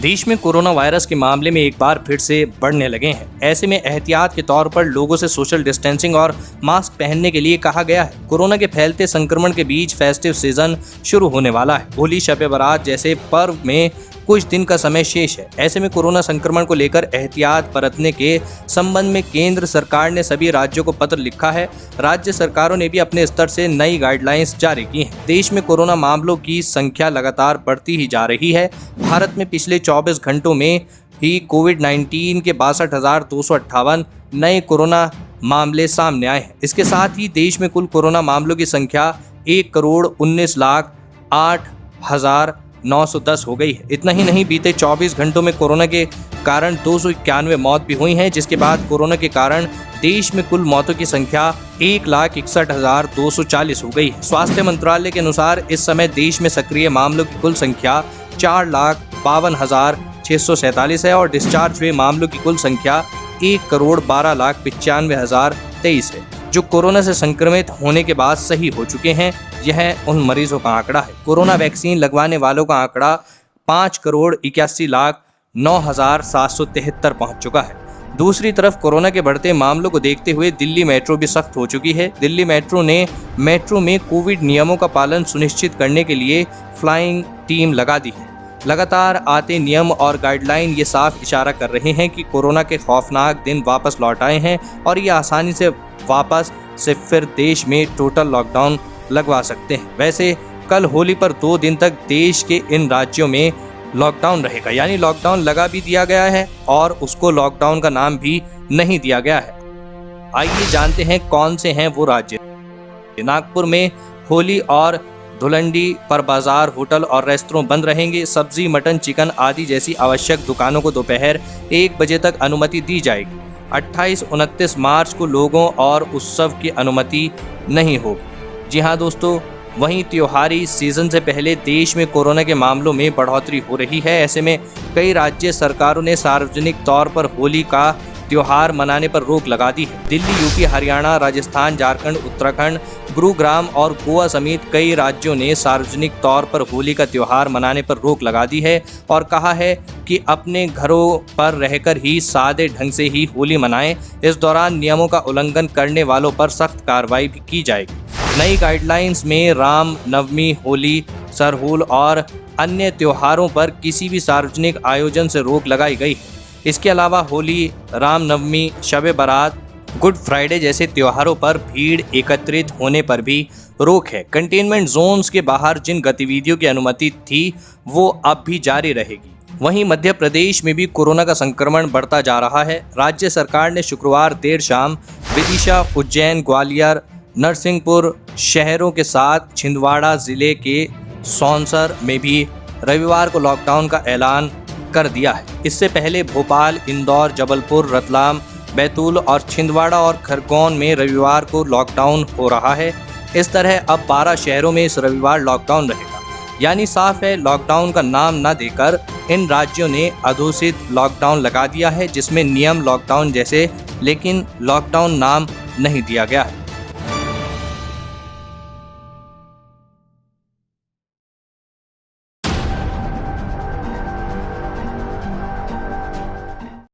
देश में corona virus के मामले में एक बार फिर से बढ़ने लगे हैं। ऐसे में एहतियात के तौर पर लोगों से सोशल डिस्टेंसिंग और मास्क पहनने के लिए कहा गया है। कोरोना के फैलते संक्रमण के बीच फेस्टिव सीजन शुरू होने वाला है। होली, शब-ए बारात जैसे पर्व में कुछ दिन का समय शेष है। ऐसे में कोरोना संक्रमण को लेकर एहतियात बरतने के संबंध में केंद्र सरकार ने सभी राज्यों को पत्र लिखा है। राज्य सरकारों ने भी अपने स्तर से नई गाइडलाइंस जारी की हैं। देश में कोरोना मामलों की संख्या लगातार बढ़ती ही जा रही है। भारत में पिछले 24 घंटों में ही कोविड-19 के 62,258 नए कोरोना मामले सामने आए हैं। इसके साथ ही देश में कुल कोरोना मामलों की संख्या 1,19,08,910 हो गई है। इतना ही नहीं, बीते 24 घंटों में कोरोना के कारण 291 मौत भी हुई हैं, जिसके बाद कोरोना के कारण देश में कुल मौतों की संख्या 1,61,240 हो गई है। स्वास्थ्य मंत्रालय के अनुसार इस समय देश में सक्रिय मामलों की कुल संख्या 4,52,647 है और डिस्चार्ज हुए मामलों की कुल संख्या 1,12,95,023 है, जो कोरोना से संक्रमित होने के बाद सही हो चुके हैं। यह उन मरीजों का आंकड़ा है। कोरोना वैक्सीन लगवाने वालों का आंकड़ा 5,81,09,773 पहुंच चुका है। दूसरी तरफ कोरोना के बढ़ते मामलों को देखते हुए दिल्ली मेट्रो भी सख्त हो चुकी है। दिल्ली मेट्रो ने मेट्रो में कोविड नियमों का पालन सुनिश्चित करने के लिए फ्लाइंग टीम लगा दी है। लगातार आते नियम और गाइडलाइन ये साफ इशारा कर रहे हैं कि कोरोना के खौफनाक दिन वापस लौट आए हैं और ये आसानी से वापस से फिर देश में टोटल लॉकडाउन लगवा सकते हैं। वैसे कल होली पर 2 दिन तक देश के इन राज्यों में लॉकडाउन रहेगा, यानी लॉकडाउन लगा भी दिया गया है और उसको लॉकडाउन का नाम भी नहीं दिया गया है। आइए जानते हैं कौन से हैं वो राज्य। नागपुर में होली और धुलंडी पर बाजार, होटल और रेस्तरां बंद रहेंगे। सब्जी, मटन, चिकन आदि जैसी आवश्यक दुकानों को दोपहर 1 बजे तक अनुमति दी जाएगी। 28-29 मार्च को लोगों और उत्सव की अनुमति नहीं होगी। जी हाँ दोस्तों, वहीं त्योहारी सीजन से पहले देश में कोरोना के मामलों में बढ़ोतरी हो रही है। ऐसे में कई राज्य सरकारों ने सार्वजनिक तौर पर होली का त्योहार मनाने पर रोक लगा दी है। दिल्ली, यूपी, हरियाणा, राजस्थान, झारखंड, उत्तराखंड, गुरुग्राम और गोवा समेत कई राज्यों ने सार्वजनिक तौर पर होली का त्योहार मनाने पर रोक लगा दी है और कहा है कि अपने घरों पर रहकर ही सादे ढंग से ही होली मनाएं। इस दौरान नियमों का उल्लंघन करने वालों पर सख्त कार्रवाई भी की जाएगी। नई गाइडलाइंस में राम नवमी, होली, सरहुल और अन्य त्योहारों पर किसी भी सार्वजनिक आयोजन से रोक लगाई गई है। इसके अलावा होली, रामनवमी, शब-ए बारात, गुड फ्राइडे जैसे त्योहारों पर भीड़ एकत्रित होने पर भी रोक है। कंटेनमेंट जोन्स के बाहर जिन गतिविधियों की अनुमति थी वो अब भी जारी रहेगी। वहीं मध्य प्रदेश में भी कोरोना का संक्रमण बढ़ता जा रहा है। राज्य सरकार ने शुक्रवार देर शाम विदिशा, उज्जैन, ग्वालियर, नरसिंहपुर शहरों के साथ छिंदवाड़ा जिले के सौंसर में भी रविवार को लॉकडाउन का ऐलान कर दिया है। इससे पहले भोपाल, इंदौर, जबलपुर, रतलाम, बैतूल और छिंदवाड़ा और खरगोन में रविवार को लॉकडाउन हो रहा है। इस तरह अब 12 शहरों में इस रविवार लॉकडाउन रहेगा। यानी साफ है, लॉकडाउन का नाम न देकर इन राज्यों ने अघोषित लॉकडाउन लगा दिया है, जिसमें नियम लॉकडाउन जैसे, लेकिन लॉकडाउन नाम नहीं दिया गया है।